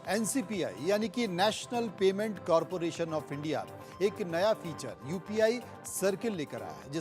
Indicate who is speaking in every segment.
Speaker 1: NCPI यानी कि national payment corporation of India एक नया फीचर यूपीआई सर्किल लेकर आया है,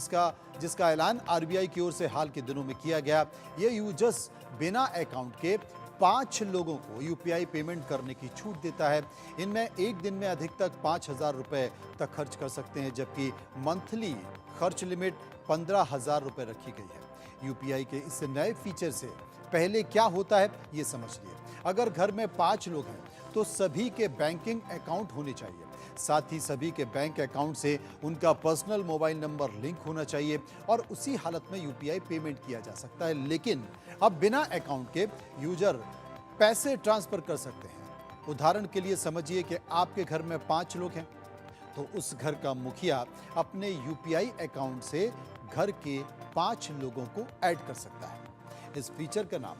Speaker 1: जिसका ऐलान आरबीआई की ओर से हाल के दिनों में किया गया। ये यूजर्स बिना अकाउंट के 5 लोगों को यूपीआई पेमेंट करने की छूट देता है। इनमें एक दिन में अधिकतम 5,000 रुपए तक खर्च कर सकते हैं, जबकि मंथली खर्च लिमिट 15,000 रुपए रखी गई है। यूपीआई के इस नए फीचर से पहले क्या होता है ये समझिए। अगर घर में 5 लोग हैं तो सभी के बैंकिंग अकाउंट होने चाहिए। साथ ही सभी के बैंक अकाउंट से उनका पर्सनल मोबाइल नंबर लिंक होना चाहिए और उसी हालत में यूपीआई पेमेंट किया जा सकता है। लेकिन अब बिना अकाउंट के यूजर पैसे ट्रांसफर कर सकते हैं। उदाहरण के लिए समझिए कि आपके घर में 5 लोग हैं तो उस घर का मुखिया अपने यूपीआई अकाउंट से घर के 5 लोगों को ऐड कर सकता है। इस फीचर का नाम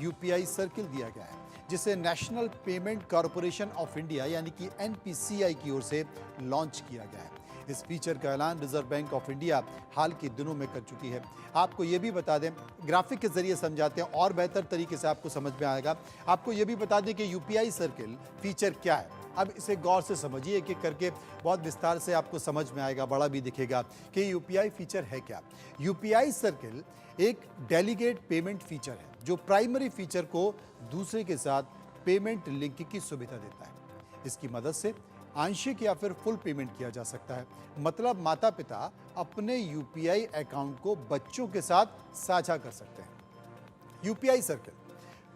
Speaker 1: यूपीआई सर्किल दिया गया है, जिसे national payment corporation of India यानी कि एनपीसीआई की ओर से लॉन्च किया गया है। इस फीचर का ऐलान रिजर्व बैंक ऑफ इंडिया हाल के दिनों में कर चुकी है। आपको ये भी बता दें, ग्राफिक के जरिए समझाते हैं और बेहतर तरीके से आपको समझ में आएगा। आपको ये भी बता दें कि यूपीआई सर्किल फीचर क्या है। अब इसे गौर से समझिए कि करके बहुत विस्तार से आपको समझ में आएगा, बड़ा भी दिखेगा कि यूपीआई फीचर है क्या। यूपीआई सर्किल एक डेलीगेट पेमेंट फीचर है जो प्राइमरी फीचर को दूसरे के साथ पेमेंट लिंक की सुविधा देता है। इसकी मदद से आंशिक या फिर फुल पेमेंट किया जा सकता है। मतलब माता पिता अपने यूपीआई अकाउंट को बच्चों के साथ साझा कर सकते हैं।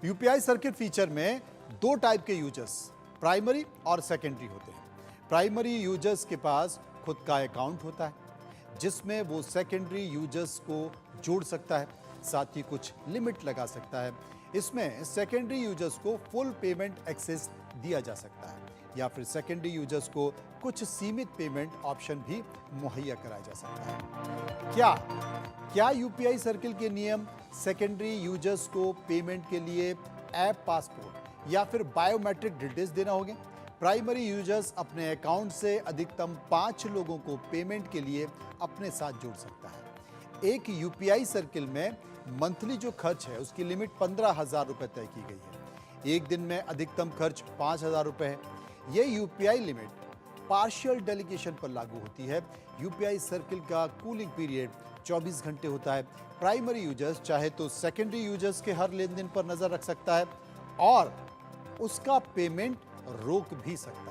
Speaker 1: यूपीआई सर्किल फीचर में 2 टाइप के यूजर्स, प्राइमरी और सेकेंडरी होते हैं। प्राइमरी यूजर्स के पास खुद का अकाउंट होता है जिसमें वो सेकेंडरी यूजर्स को जोड़ सकता है, साथ ही कुछ लिमिट लगा सकता है। इसमें सेकेंडरी यूजर्स को फुल पेमेंट एक्सेस दिया जा सकता है या फिर सेकेंडरी यूजर्स को कुछ सीमित पेमेंट ऑप्शन भी मुहैया कराया जा सकता है। क्या यूपीआई सर्किल के नियम सेकेंडरी यूजर्स को पेमेंट के लिए ऐप पासपोर्ट या फिर बायोमेट्रिक डिटेल्स देना होंगे? प्राइमरी यूजर्स अपने अकाउंट से अधिकतम 5 लोगों को पेमेंट के लिए अपने साथ जोड़ सकता है। एक यूपीआई सर्किल में मंथली जो खर्च है उसकी लिमिट 15,000 रुपए तय की गई है। एक दिन में अधिकतम खर्च 5,000 रुपए है। ये यूपीआई लिमिट पार्शियल डेलीगेशन पर लागू होती है। यूपीआई सर्किल का कूलिंग पीरियड 24 घंटे होता है। प्राइमरी यूजर्स चाहे तो सेकेंडरी यूजर्स के हर लेन देन पर नजर रख सकता है और उसका पेमेंट रोक भी सकता है।